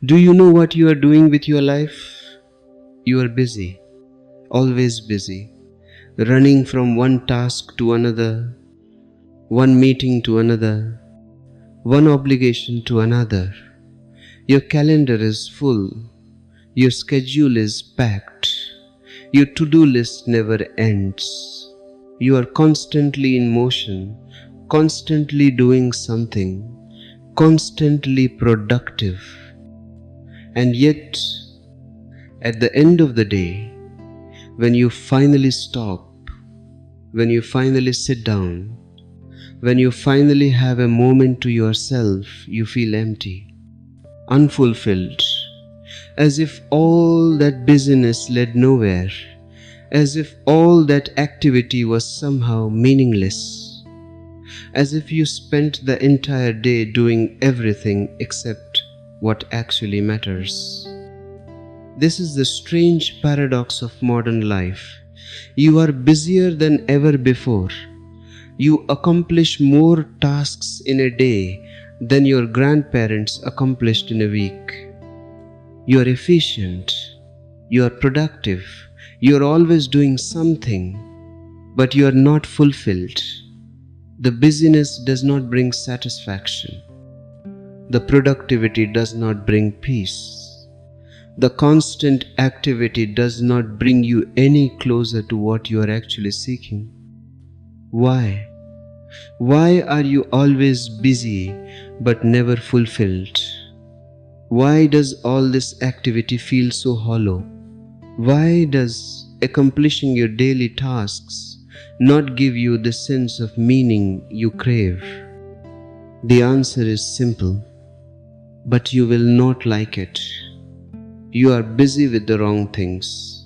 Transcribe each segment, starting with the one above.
Do you know what you are doing with your life? You are busy, always busy, running from one task to another, one meeting to another, one obligation to another. Your calendar is full, your schedule is packed, your to-do list never ends. You are constantly in motion, constantly doing something, constantly productive. And yet, at the end of the day, when you finally stop, when you finally sit down, when you finally have a moment to yourself, you feel empty, unfulfilled, as if all that busyness led nowhere, as if all that activity was somehow meaningless, as if you spent the entire day doing everything except what actually matters. This is the strange paradox of modern life. You are busier than ever before. You accomplish more tasks in a day than your grandparents accomplished in a week. You are efficient. You are productive. You are always doing something, but you are not fulfilled. The busyness does not bring satisfaction. The productivity does not bring peace. The constant activity does not bring you any closer to what you are actually seeking. Why? Why are you always busy but never fulfilled? Why does all this activity feel so hollow? Why does accomplishing your daily tasks not give you the sense of meaning you crave? The answer is simple, but you will not like it. You are busy with the wrong things.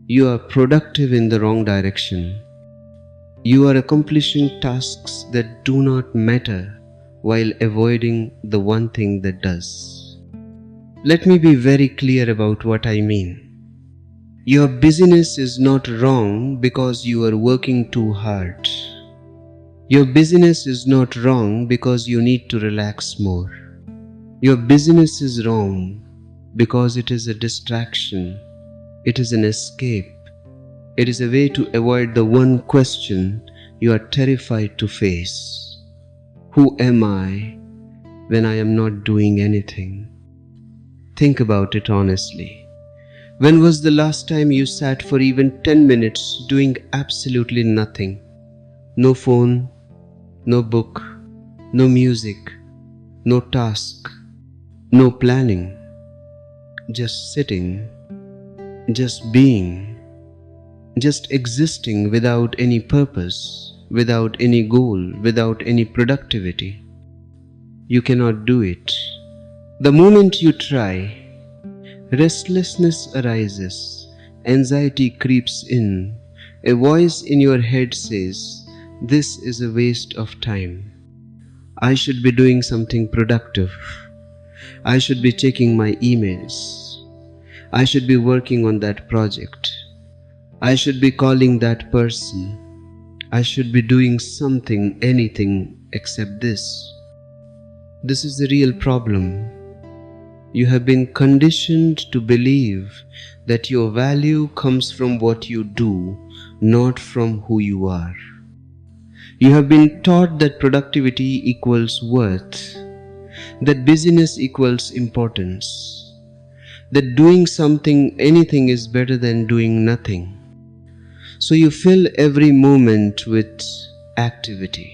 You are productive in the wrong direction. You are accomplishing tasks that do not matter while avoiding the one thing that does. Let me be very clear about what I mean. Your busyness is not wrong because you are working too hard. Your busyness is not wrong because you need to relax more. Your busyness is wrong because it is a distraction, it is an escape, it is a way to avoid the one question you are terrified to face. Who am I when I am not doing anything? Think about it honestly. When was the last time you sat for even 10 minutes doing absolutely nothing? No phone, no book, no music, no task, no planning. Just sitting, just being, just existing without any purpose, without any goal, without any productivity. You cannot do it. The moment you try, restlessness arises, anxiety creeps in, a voice in your head says, "This is a waste of time. I should be doing something productive. I should be checking my emails. I should be working on that project. I should be calling that person. I should be doing something, anything except this." This is the real problem. You have been conditioned to believe that your value comes from what you do, not from who you are. You have been taught that productivity equals worth, that busyness equals importance, that doing something, anything is better than doing nothing. So you fill every moment with activity.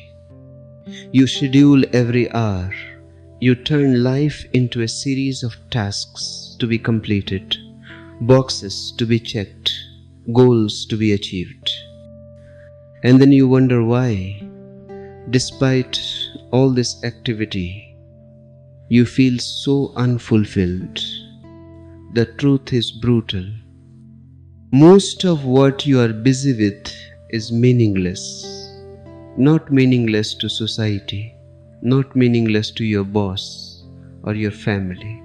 You schedule every hour. You turn life into a series of tasks to be completed, boxes to be checked, goals to be achieved. And then you wonder why, despite all this activity, you feel so unfulfilled. The truth is brutal. Most of what you are busy with is meaningless. Not meaningless to society, not meaningless to your boss or your family,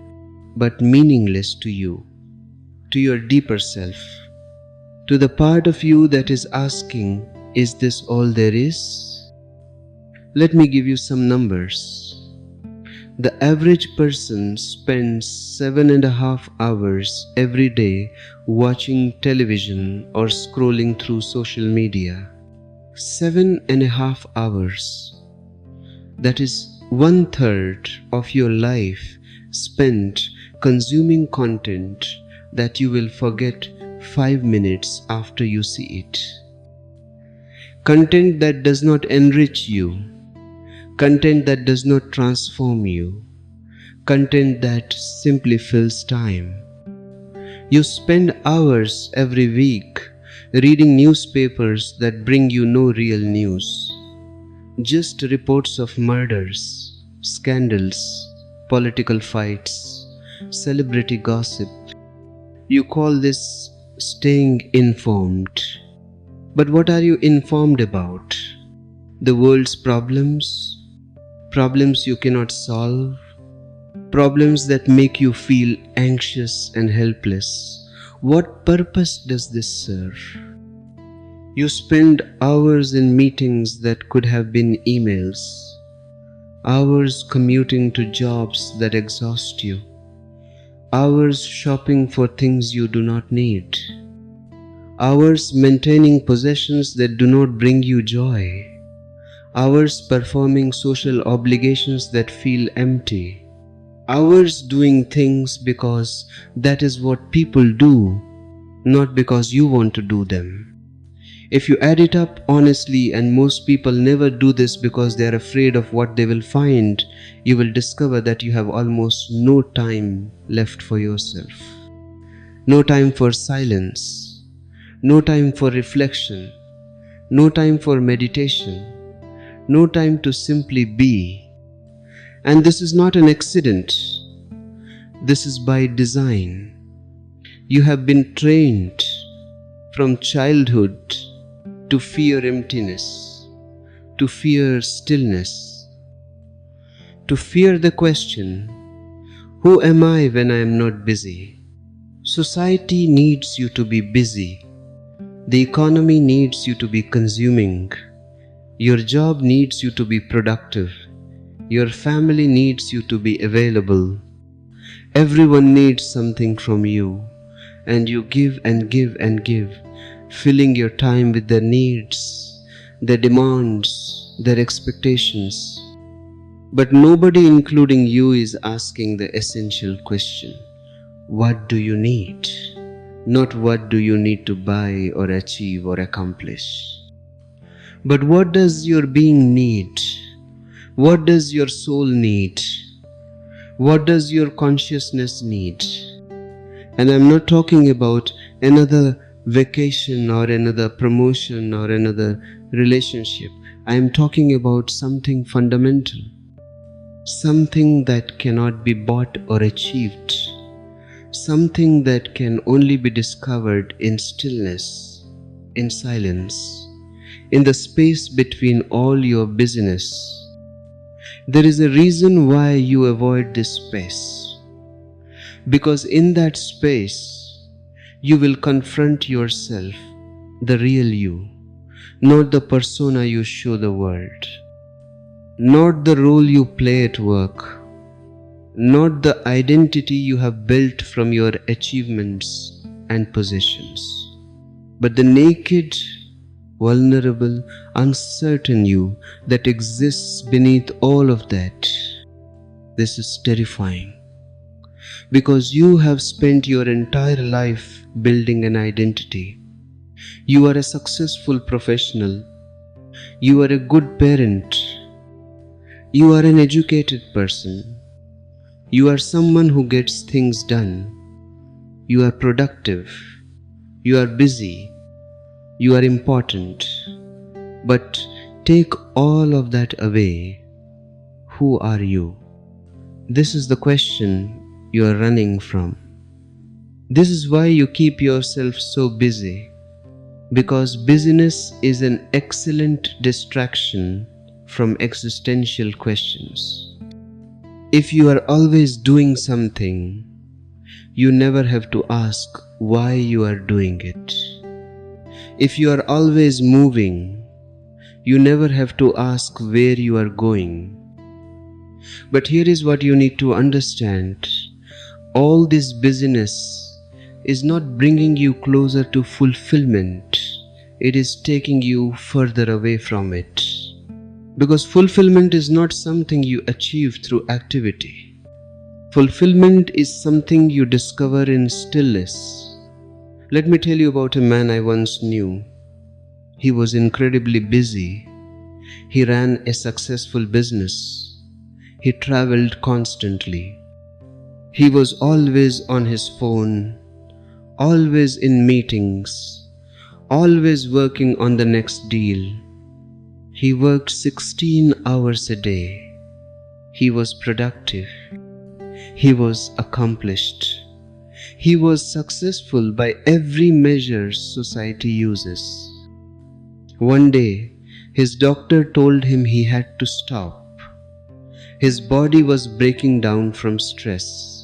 but meaningless to you, to your deeper self, to the part of you that is asking, is this all there is? Let me give you some numbers. The average person spends 7.5 hours every day watching television or scrolling through social media. 7.5 hours. That is 1/3 of your life spent consuming content that you will forget 5 minutes after you see it. Content that does not enrich you, content that does not transform you, content that simply fills time. You spend hours every week reading newspapers that bring you no real news, just reports of murders, scandals, political fights, celebrity gossip. You call this staying informed. But what are you informed about? The world's problems? Problems you cannot solve? Problems that make you feel anxious and helpless. What purpose does this serve? You spend hours in meetings that could have been emails, hours commuting to jobs that exhaust you, hours shopping for things you do not need, hours maintaining possessions that do not bring you joy, hours performing social obligations that feel empty, hours doing things because that is what people do, not because you want to do them. If you add it up honestly, and most people never do this because they are afraid of what they will find, you will discover that you have almost no time left for yourself. No time for silence, no time for reflection, no time for meditation, no time to simply be. And this is not an accident. This is by design. You have been trained from childhood to fear emptiness, to fear stillness, to fear the question, who am I when I am not busy? Society needs you to be busy. The economy needs you to be consuming. Your job needs you to be productive. Your family needs you to be available. Everyone needs something from you, and you give and give and give, filling your time with their needs, their demands, their expectations. But nobody, including you, is asking the essential question: what do you need? Not what do you need to buy or achieve or accomplish. But what does your being need? What does your soul need? What does your consciousness need? And I'm not talking about another vacation or another promotion or another relationship. I am talking about something fundamental, something that cannot be bought or achieved, something that can only be discovered in stillness, in silence, in the space between all your busyness. There is a reason why you avoid this space, because in that space you will confront yourself, the real you, not the persona you show the world, not the role you play at work, not the identity you have built from your achievements and possessions, but the naked, vulnerable, uncertain you that exists beneath all of that. This is terrifying, because you have spent your entire life building an identity. You are a successful professional. You are a good parent. You are an educated person. You are someone who gets things done. You are productive. You are busy. You are important. But take all of that away. Who are you? This is the question you are running from. This is why you keep yourself so busy, because busyness is an excellent distraction from existential questions. If you are always doing something, you never have to ask why you are doing it. If you are always moving, you never have to ask where you are going. But here is what you need to understand. All this busyness is not bringing you closer to fulfillment. It is taking you further away from it. Because fulfillment is not something you achieve through activity. Fulfillment is something you discover in stillness. Let me tell you about a man I once knew. He was incredibly busy. He ran a successful business. He traveled constantly. He was always on his phone, always in meetings, always working on the next deal. He worked 16 hours a day. He was productive. He was accomplished. He was successful by every measure society uses. One day, his doctor told him he had to stop. His body was breaking down from stress.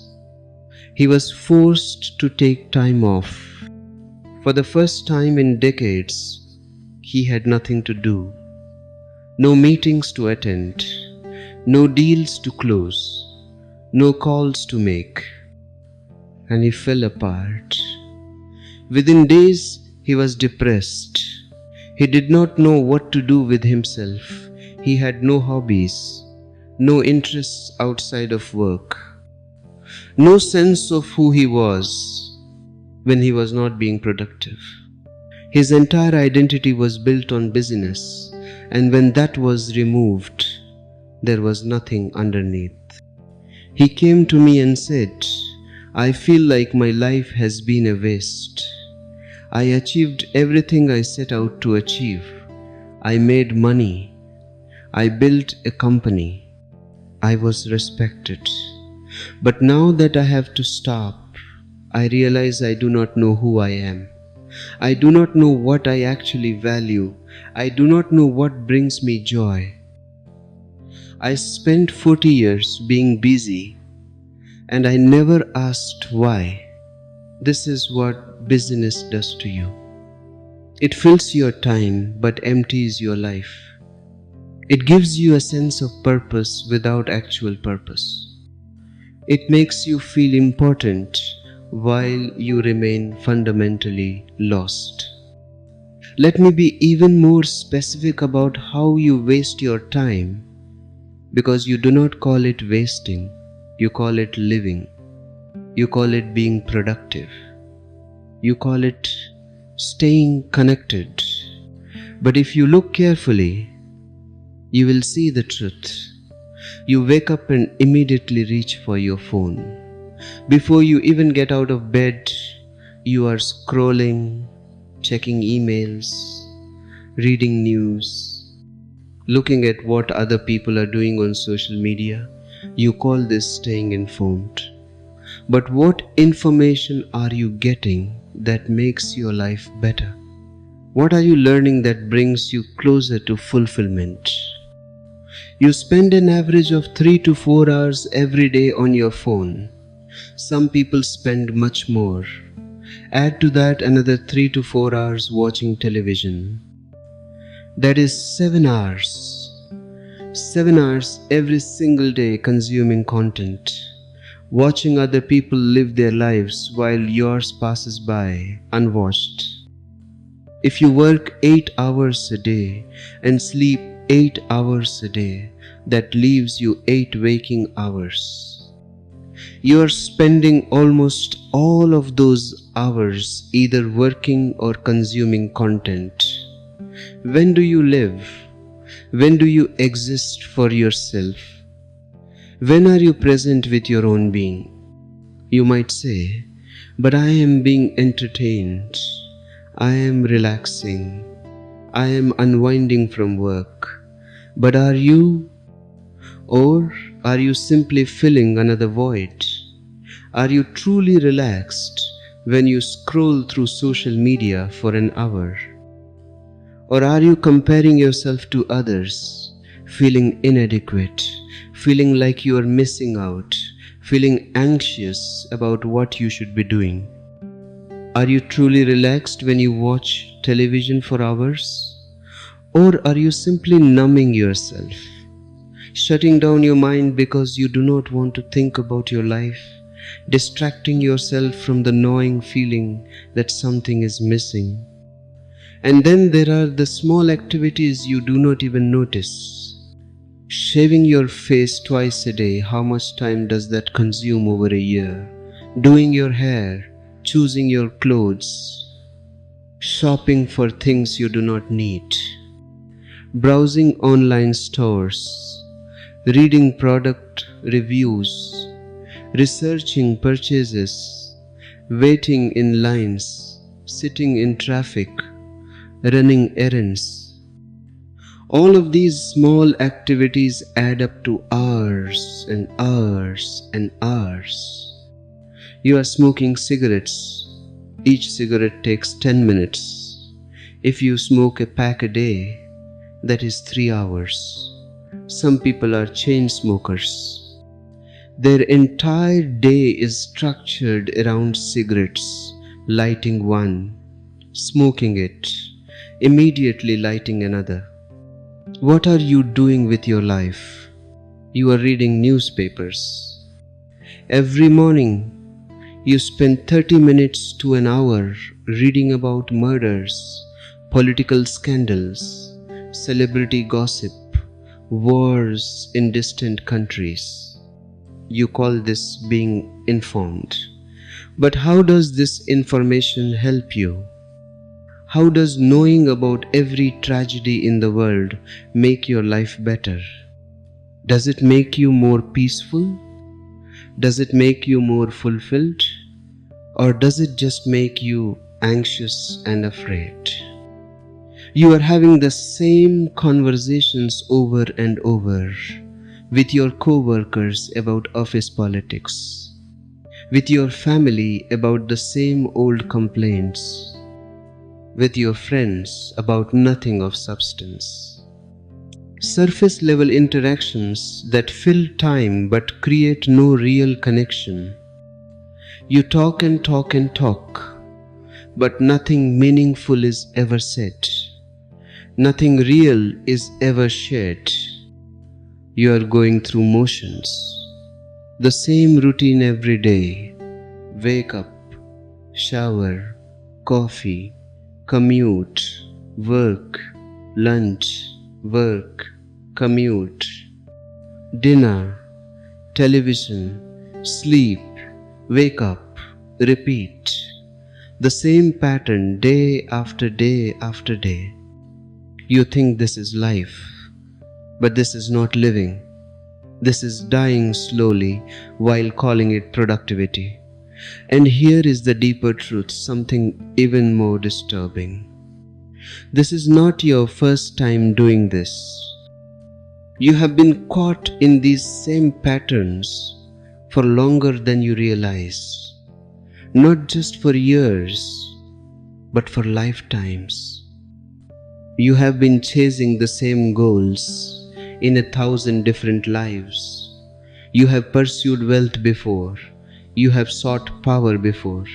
He was forced to take time off. For the first time in decades, he had nothing to do. No meetings to attend, no deals to close, no calls to make. And he fell apart. Within days, he was depressed. He did not know what to do with himself. He had no hobbies, no interests outside of work, no sense of who he was when he was not being productive. His entire identity was built on busyness, and when that was removed, there was nothing underneath. He came to me and said, "I feel like my life has been a waste. I achieved everything I set out to achieve. I made money. I built a company. I was respected. But now that I have to stop, I realize I do not know who I am. I do not know what I actually value. I do not know what brings me joy. I spent 40 years being busy, and I never asked why." This is what busyness does to you. It fills your time but empties your life. It gives you a sense of purpose without actual purpose. It makes you feel important while you remain fundamentally lost. Let me be even more specific about how you waste your time, because you do not call it wasting, you call it living. You call it being productive. You call it staying connected. But if you look carefully, you will see the truth. You wake up and immediately reach for your phone. Before you even get out of bed, you are scrolling, checking emails, reading news, looking at what other people are doing on social media. You call this staying informed. But what information are you getting that makes your life better? What are you learning that brings you closer to fulfillment? You spend an average of 3 to 4 hours every day on your phone. Some people spend much more. Add to that another 3 to 4 hours watching television. That is 7 hours. 7 hours every single day consuming content, watching other people live their lives while yours passes by unwatched. If you work 8 hours a day and sleep 8 hours a day, that leaves you 8 waking hours. You are spending almost all of those hours either working or consuming content. When do you live? When do you exist for yourself? When are you present with your own being? You might say, "But I am being entertained. I am relaxing. I am unwinding from work." But are you? Or are you simply filling another void? Are you truly relaxed when you scroll through social media for an hour? Or are you comparing yourself to others, feeling inadequate, feeling like you are missing out, feeling anxious about what you should be doing? Are you truly relaxed when you watch television for hours? Or are you simply numbing yourself, shutting down your mind because you do not want to think about your life, distracting yourself from the gnawing feeling that something is missing. And then there are the small activities you do not even notice. Shaving your face twice a day, how much time does that consume over a year? Doing your hair, choosing your clothes, shopping for things you do not need, browsing online stores, reading product reviews, researching purchases, waiting in lines, sitting in traffic, running errands. All of these small activities add up to hours and hours and hours. You are smoking cigarettes. Each cigarette takes 10 minutes. If you smoke a pack a day, that is 3 hours. Some people are chain smokers. Their entire day is structured around cigarettes, lighting one, smoking it, immediately lighting another. What are you doing with your life? You are reading newspapers. Every morning, you spend 30 minutes to an hour reading about murders, political scandals, celebrity gossip, wars in distant countries. You call this being informed. But how does this information help you? How does knowing about every tragedy in the world make your life better? Does it make you more peaceful? Does it make you more fulfilled? Or does it just make you anxious and afraid? You are having the same conversations over and over with your co-workers about office politics, with your family about the same old complaints, with your friends about nothing of substance. Surface level interactions that fill time but create no real connection. You talk and talk and talk, but nothing meaningful is ever said. Nothing real is ever shared. You are going through motions. The same routine every day. Wake up, shower, coffee, commute, work, lunch, work, commute, dinner, television, sleep, wake up, repeat. The same pattern day after day after day. You think this is life, but this is not living. This is dying slowly while calling it productivity. And here is the deeper truth, something even more disturbing. This is not your first time doing this. You have been caught in these same patterns for longer than you realize. Not just for years, but for lifetimes. You have been chasing the same goals in 1,000 different lives. You have pursued wealth before. You have sought power before.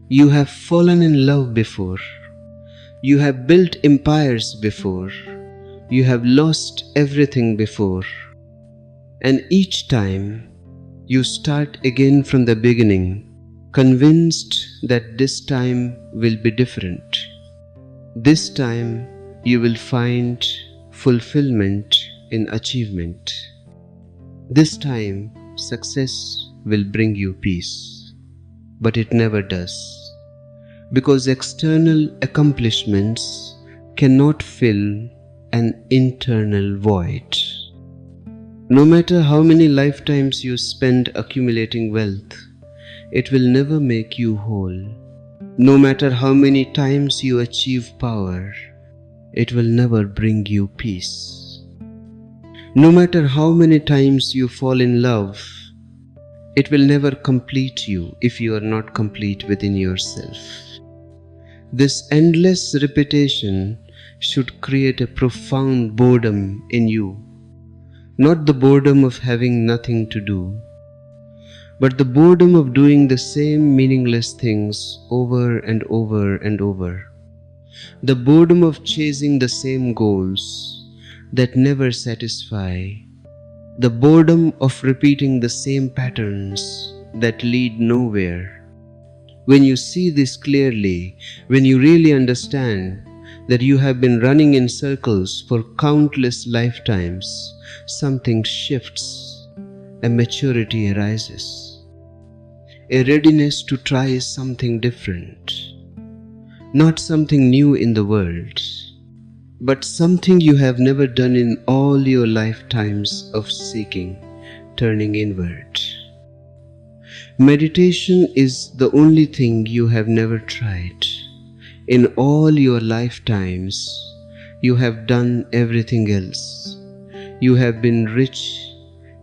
You have fallen in love before. You have built empires before. You have lost everything before. And each time, you start again from the beginning, convinced that this time will be different. This time, you will find fulfillment in achievement. This time, success will bring you peace. But it never does. Because external accomplishments cannot fill an internal void. No matter how many lifetimes you spend accumulating wealth, it will never make you whole. No matter how many times you achieve power, it will never bring you peace. No matter how many times you fall in love, it will never complete you if you are not complete within yourself. This endless repetition should create a profound boredom in you. Not the boredom of having nothing to do, but the boredom of doing the same meaningless things over and over and over. The boredom of chasing the same goals. that never satisfy, the boredom of repeating the same patterns that lead nowhere. When you see this clearly, when you really understand that you have been running in circles for countless lifetimes, something shifts, a maturity arises, a readiness to try something different, not something new in the world, but something you have never done in all your lifetimes of seeking, turning inward. Meditation is the only thing you have never tried. In all your lifetimes, you have done everything else. You have been rich,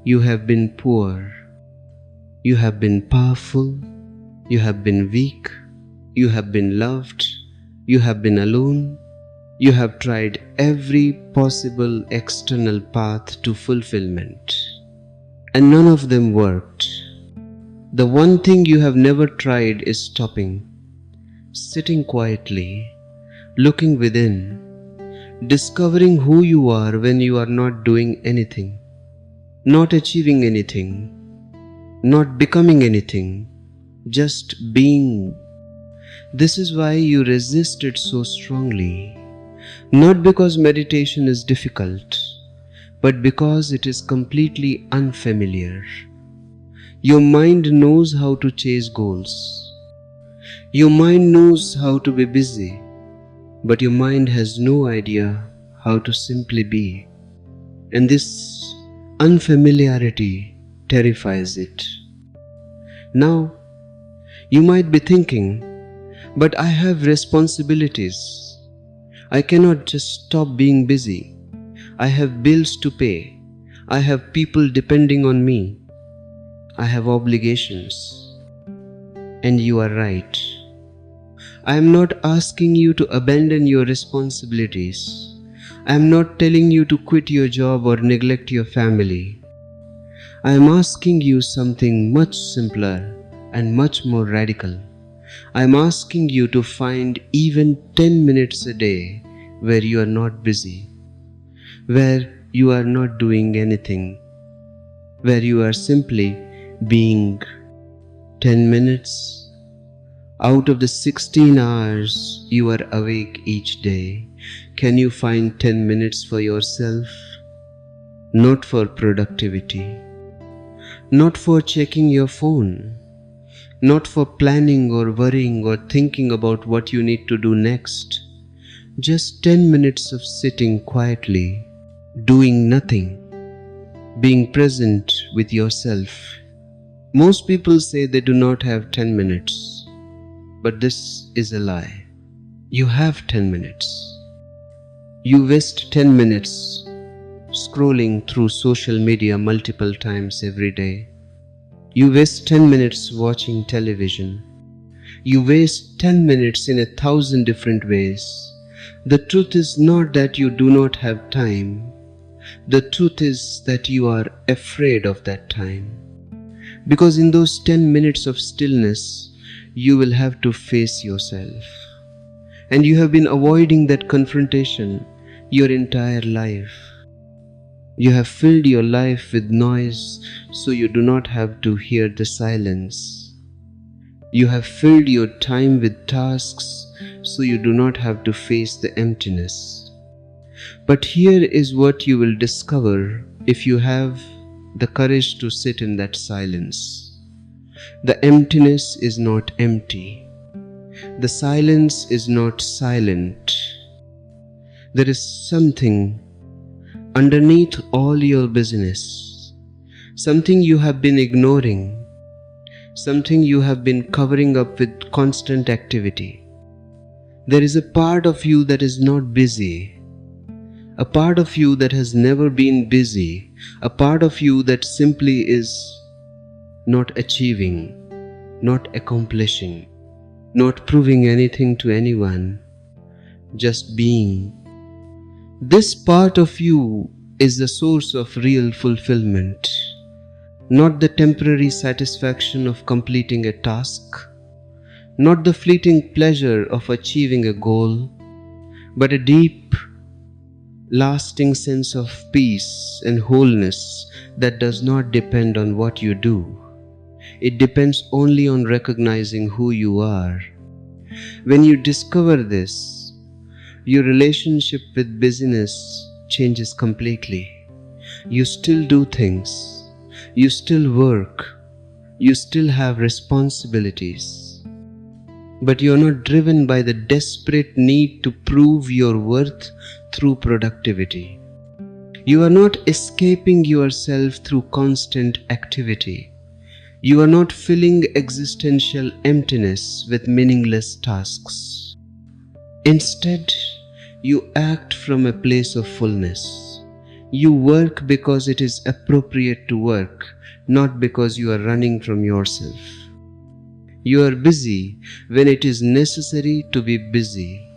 you have been poor, you have been powerful, you have been weak, you have been loved, you have been alone. You have tried every possible external path to fulfillment, and none of them worked. The one thing you have never tried is stopping, sitting quietly, looking within, discovering who you are when you are not doing anything, not achieving anything, not becoming anything, just being. This is why you resist it so strongly. Not because meditation is difficult, but because it is completely unfamiliar. Your mind knows how to chase goals. Your mind knows how to be busy, but your mind has no idea how to simply be. And this unfamiliarity terrifies it. Now, you might be thinking, but I have responsibilities. I cannot just stop being busy. I have bills to pay. I have people depending on me. I have obligations. And you are right. I am not asking you to abandon your responsibilities. I am not telling you to quit your job or neglect your family. I am asking you something much simpler and much more radical. I am asking you to find even 10 minutes a day where you are not busy, where you are not doing anything, where you are simply being. 10 minutes out of the 16 hours you are awake each day. Can you find 10 minutes for yourself? Not for productivity, not for checking your phone, not for planning or worrying or thinking about what you need to do next. Just 10 minutes of sitting quietly, doing nothing, being present with yourself. Most people say they do not have 10 minutes, but this is a lie. You have 10 minutes. You waste 10 minutes scrolling through social media multiple times every day. You waste 10 minutes watching television. You waste 10 minutes in 1,000 different ways. The truth is not that you do not have time. The truth is that you are afraid of that time. Because in those 10 minutes of stillness, you will have to face yourself. And you have been avoiding that confrontation your entire life. You have filled your life with noise so you do not have to hear the silence. You have filled your time with tasks so you do not have to face the emptiness. But here is what you will discover if you have the courage to sit in that silence. The emptiness is not empty. The silence is not silent. There is something underneath all your busyness, something you have been ignoring, something you have been covering up with constant activity. There is a part of you that is not busy, a part of you that has never been busy, a part of you that simply is not achieving, not accomplishing, not proving anything to anyone, just being. This part of you is the source of real fulfillment, not the temporary satisfaction of completing a task, not the fleeting pleasure of achieving a goal, but a deep, lasting sense of peace and wholeness that does not depend on what you do. It depends only on recognizing who you are. When you discover this, your relationship with busyness changes completely. You still do things, you still work, you still have responsibilities, but you are not driven by the desperate need to prove your worth through productivity. You are not escaping yourself through constant activity. You are not filling existential emptiness with meaningless tasks. Instead, you act from a place of fullness. You work because it is appropriate to work, not because you are running from yourself. You are busy when it is necessary to be busy,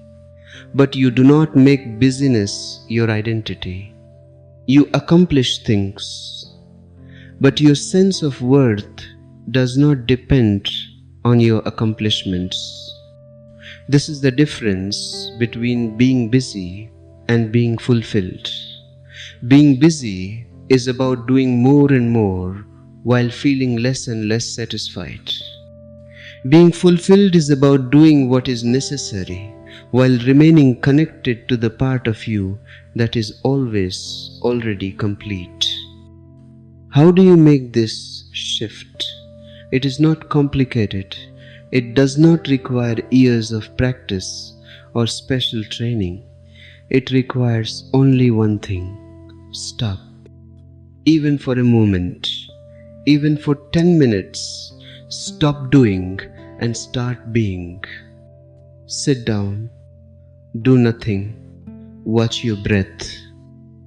but you do not make busyness your identity. You accomplish things, but your sense of worth does not depend on your accomplishments. This is the difference between being busy and being fulfilled. Being busy is about doing more and more while feeling less and less satisfied. Being fulfilled is about doing what is necessary while remaining connected to the part of you that is always already complete. How do you make this shift? It is not complicated. It does not require years of practice or special training. It requires only one thing: stop. Even for a moment, even for 10 minutes, stop doing and start being. Sit down, do nothing, watch your breath,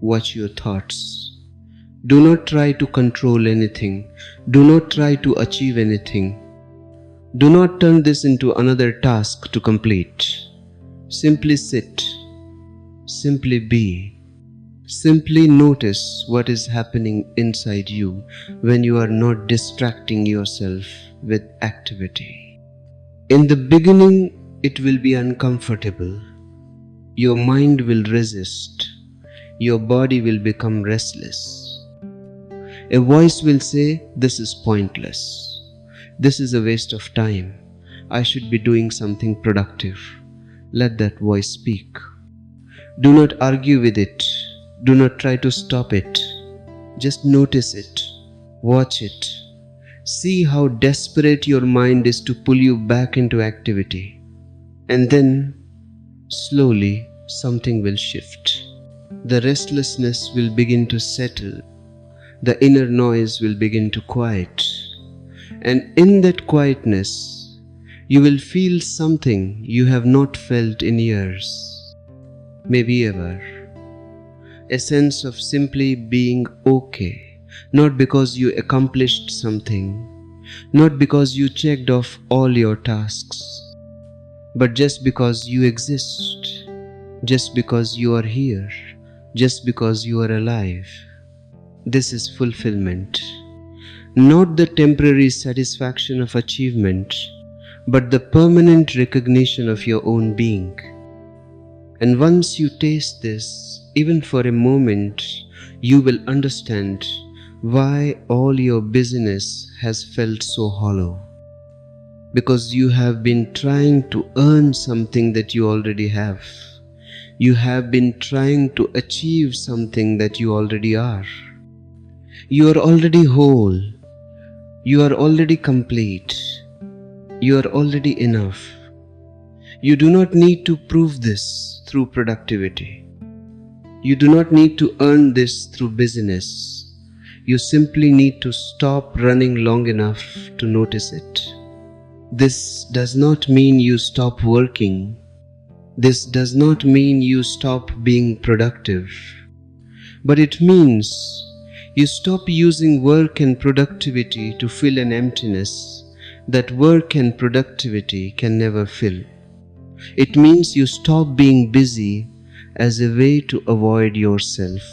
watch your thoughts. Do not try to control anything. Do not try to achieve anything. Do not turn this into another task to complete. Simply sit. Simply be. Simply notice what is happening inside you when you are not distracting yourself with activity. In the beginning, it will be uncomfortable. Your mind will resist. Your body will become restless. A voice will say, "This is pointless. This is a waste of time. I should be doing something productive." Let that voice speak. Do not argue with it. Do not try to stop it. Just notice it. Watch it. See how desperate your mind is to pull you back into activity. And then, slowly, something will shift. The restlessness will begin to settle. The inner noise will begin to quiet. And in that quietness, you will feel something you have not felt in years, maybe ever. A sense of simply being okay, not because you accomplished something, not because you checked off all your tasks, but just because you exist, just because you are here, just because you are alive. This is fulfillment. Not the temporary satisfaction of achievement, but the permanent recognition of your own being. And once you taste this, even for a moment, you will understand why all your busyness has felt so hollow. Because you have been trying to earn something that you already have. You have been trying to achieve something that you already are. You are already whole. You are already complete. You are already enough. You do not need to prove this through productivity. You do not need to earn this through busyness. You simply need to stop running long enough to notice it. This does not mean you stop working. This does not mean you stop being productive. But it means you stop using work and productivity to fill an emptiness that work and productivity can never fill. It means you stop being busy as a way to avoid yourself.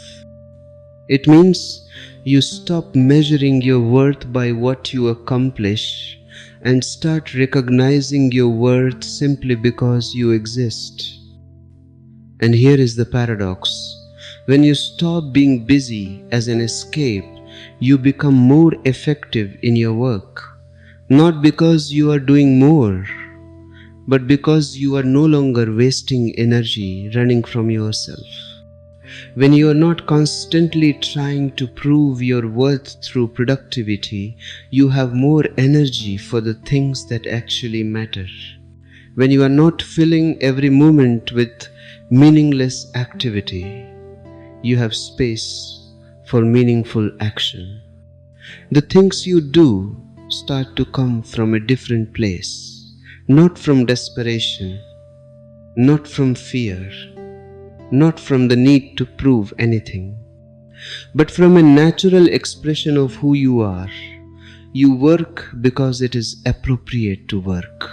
It means you stop measuring your worth by what you accomplish and start recognizing your worth simply because you exist. And here is the paradox. When you stop being busy as an escape, you become more effective in your work. Not because you are doing more, but because you are no longer wasting energy running from yourself. When you are not constantly trying to prove your worth through productivity, you have more energy for the things that actually matter. When you are not filling every moment with meaningless activity, you have space for meaningful action. The things you do start to come from a different place, not from desperation, not from fear, not from the need to prove anything, but from a natural expression of who you are. You work because it is appropriate to work.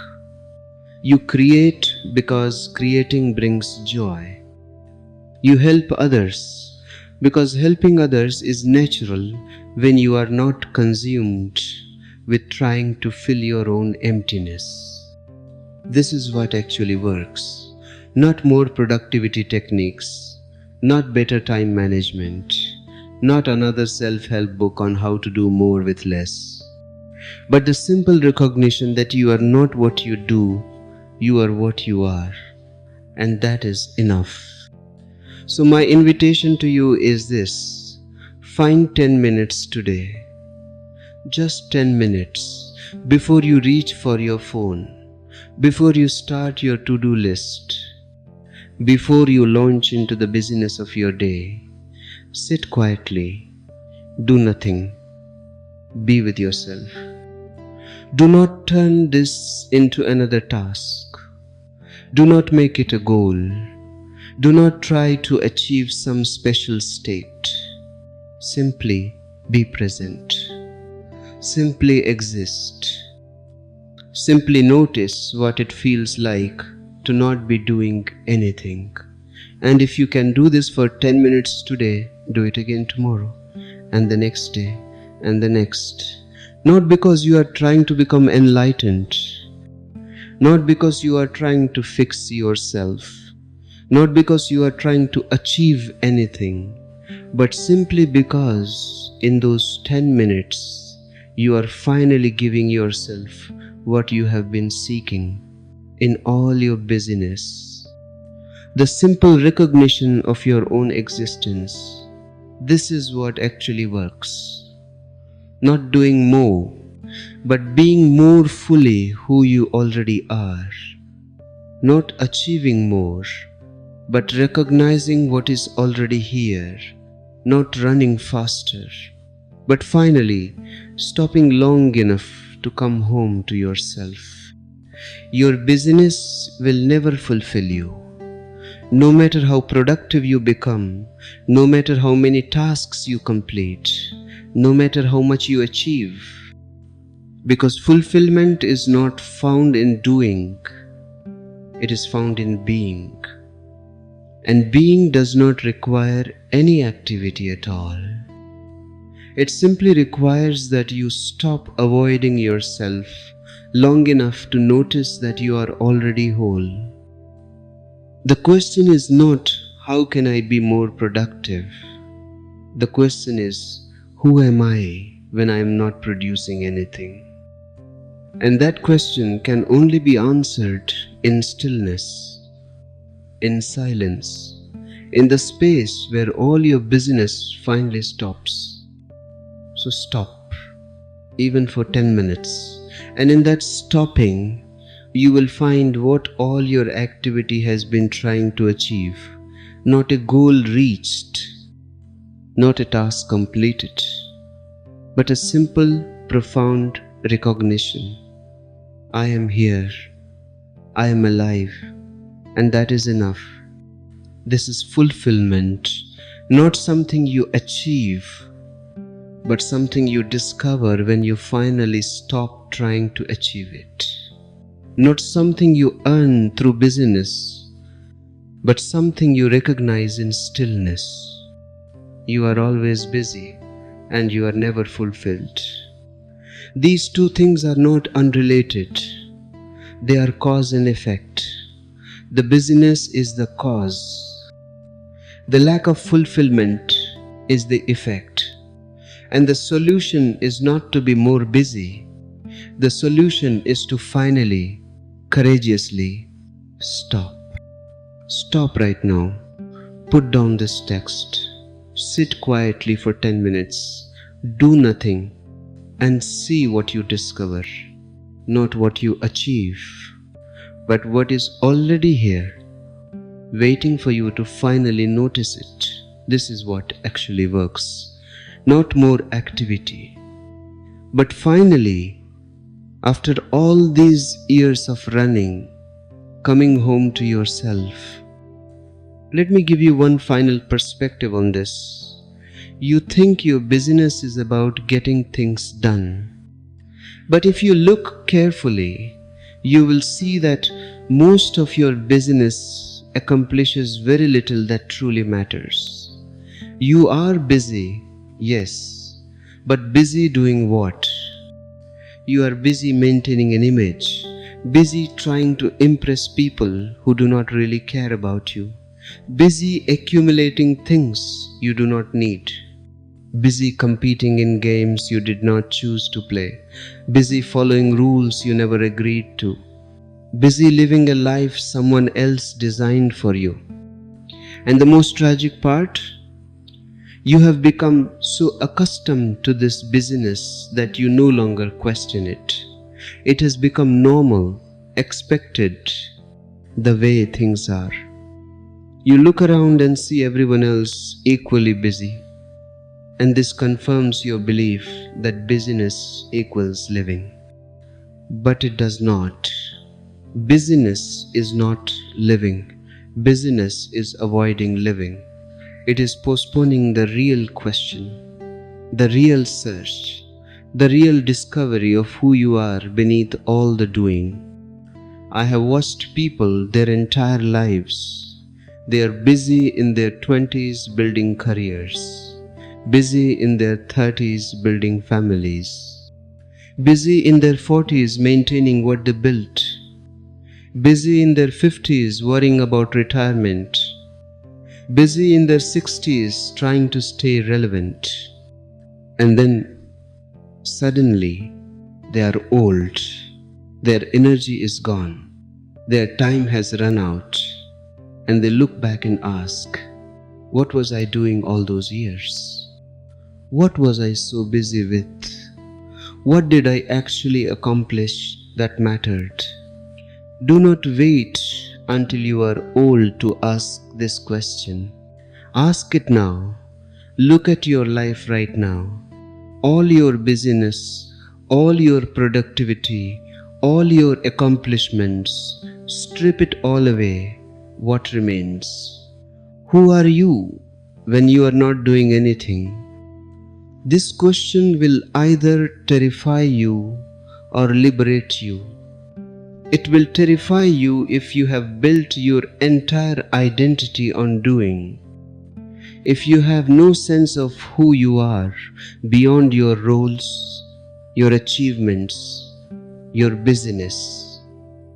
You create because creating brings joy. You help others because helping others is natural when you are not consumed with trying to fill your own emptiness. This is what actually works. Not more productivity techniques, not better time management, not another self-help book on how to do more with less, but the simple recognition that you are not what you do, you are what you are, and that is enough. So my invitation to you is this: find 10 minutes today, just 10 minutes, before you reach for your phone, before you start your to-do list, before you launch into the busyness of your day. Sit quietly, do nothing, be with yourself. Do not turn this into another task. Do not make it a goal. Do not try to achieve some special state. Simply be present. Simply exist. Simply notice what it feels like to not be doing anything. And if you can do this for 10 minutes today, do it again tomorrow, and the next day, and the next. Not because you are trying to become enlightened, not because you are trying to fix yourself, not because you are trying to achieve anything, but simply because in those 10 minutes you are finally giving yourself what you have been seeking in all your busyness. The simple recognition of your own existence. This is what actually works. Not doing more, but being more fully who you already are. Not achieving more, but recognizing what is already here. Not running faster, but finally stopping long enough to come home to yourself. Your busyness will never fulfill you. No matter how productive you become, no matter how many tasks you complete, no matter how much you achieve, because fulfillment is not found in doing, it is found in being. And being does not require any activity at all. It simply requires that you stop avoiding yourself long enough to notice that you are already whole. The question is not, how can I be more productive? The question is, who am I when I am not producing anything? And that question can only be answered in stillness, in silence, in the space where all your busyness finally stops. So stop, even for 10 minutes. And in that stopping, you will find what all your activity has been trying to achieve. Not a goal reached, not a task completed, but a simple, profound recognition. I am here, I am alive, and that is enough. This is fulfillment, not something you achieve, but something you discover when you finally stop trying to achieve it. Not something you earn through busyness, but something you recognize in stillness. You are always busy, and you are never fulfilled. These two things are not unrelated. They are cause and effect. The busyness is the cause. The lack of fulfillment is the effect. And the solution is not to be more busy. The solution is to finally, courageously stop. Stop right now. Put down this text. Sit quietly for 10 minutes. Do nothing and see what you discover. Not what you achieve, but what is already here, waiting for you to finally notice it. This is what actually works. Not more activity, but finally, after all these years of running, coming home to yourself. Let me give you one final perspective on this. You think your business is about getting things done. But if you look carefully, you will see that most of your business accomplishes very little that truly matters. You are busy, yes, but busy doing what? You are busy maintaining an image, busy trying to impress people who do not really care about you, busy accumulating things you do not need, busy competing in games you did not choose to play, busy following rules you never agreed to, busy living a life someone else designed for you. And the most tragic part, you have become so accustomed to this busyness that you no longer question it. It has become normal, expected, the way things are. You look around and see everyone else equally busy, and this confirms your belief that busyness equals living. But it does not. Busyness is not living. Busyness is avoiding living. It is postponing the real question, the real search, the real discovery of who you are beneath all the doing. I have watched people their entire lives. They are busy in their 20s building careers, busy in their 30s building families, busy in their 40s maintaining what they built, busy in their 50s worrying about retirement, busy in their 60s trying to stay relevant. And then suddenly they are old, their energy is gone, their time has run out, and they look back and ask, what was I doing all those years? What was I so busy with? What did I actually accomplish that mattered? Do not wait until you are old to ask this question. Ask it now. Look at your life right now. All your busyness, all your productivity, all your accomplishments, strip it all away. What remains? Who are you when you are not doing anything? This question will either terrify you or liberate you. It will terrify you if you have built your entire identity on doing. If you have no sense of who you are beyond your roles, your achievements, your busyness.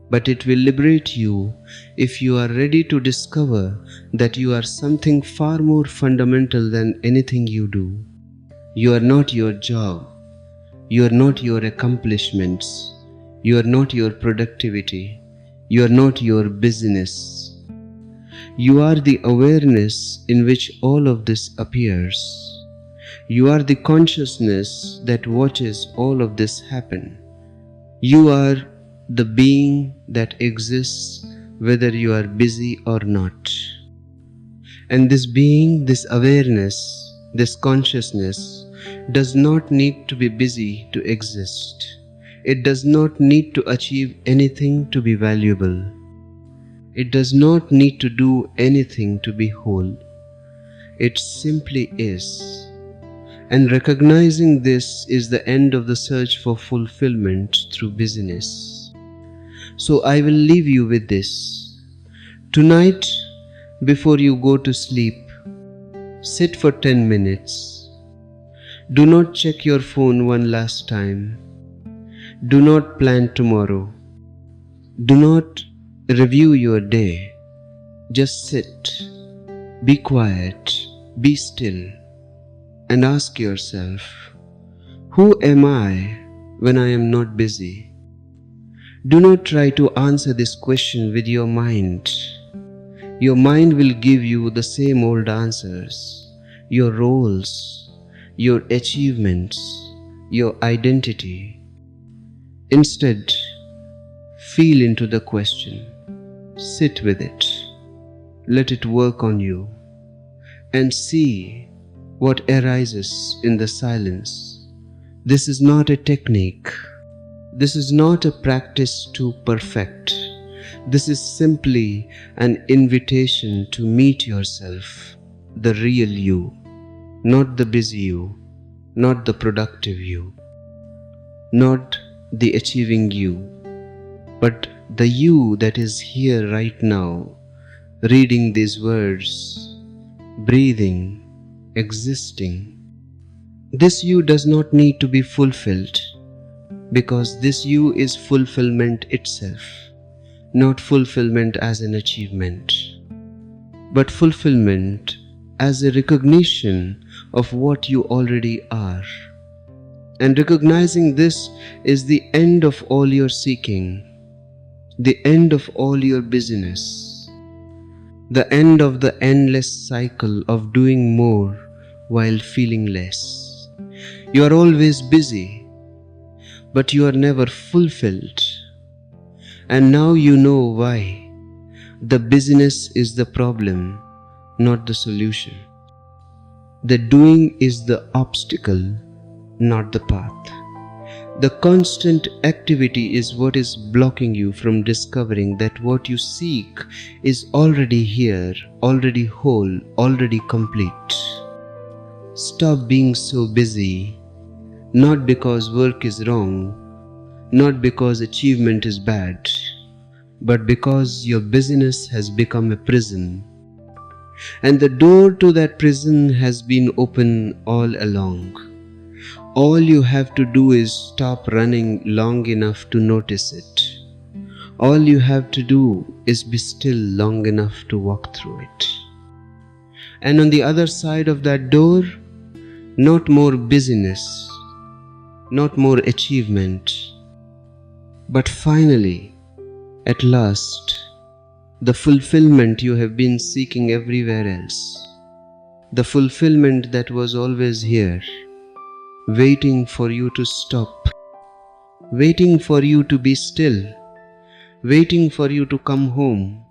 But it will liberate you if you are ready to discover that you are something far more fundamental than anything you do. You are not your job. You are not your accomplishments. You are not your productivity. You are not your business. You are the awareness in which all of this appears. You are the consciousness that watches all of this happen. You are the being that exists whether you are busy or not. And this being, this awareness, this consciousness does not need to be busy to exist. It does not need to achieve anything to be valuable. It does not need to do anything to be whole. It simply is. And recognizing this is the end of the search for fulfillment through busyness. So I will leave you with this. Tonight, before you go to sleep, sit for 10 minutes. Do not check your phone one last time. Do not plan tomorrow. Do not review your day. Just sit. Be quiet, be still, and ask yourself, who am I when I am not busy? Do not try to answer this question with your mind. Your mind will give you the same old answers, your roles, your achievements, your identity. Instead, feel into the question, sit with it, let it work on you, and see what arises in the silence. This is not a technique. This is not a practice to perfect. This is simply an invitation to meet yourself, the real you, not the busy you, not the productive you, not the achieving you, but the you that is here right now, reading these words, breathing, existing. This you does not need to be fulfilled, because this you is fulfillment itself, not fulfillment as an achievement, but fulfillment as a recognition of what you already are. And recognizing this is the end of all your seeking, the end of all your busyness, the end of the endless cycle of doing more while feeling less. You are always busy, but you are never fulfilled. And now you know why. The busyness is the problem, not the solution. The doing is the obstacle, not the path. The constant activity is what is blocking you from discovering that what you seek is already here, already whole, already complete. Stop being so busy, not because work is wrong, not because achievement is bad, but because your busyness has become a prison. And the door to that prison has been open all along. All you have to do is stop running long enough to notice it. All you have to do is be still long enough to walk through it. And on the other side of that door, not more busyness, not more achievement, but finally, at last, the fulfillment you have been seeking everywhere else. The fulfillment that was always here, waiting for you to stop, waiting for you to be still, waiting for you to come home,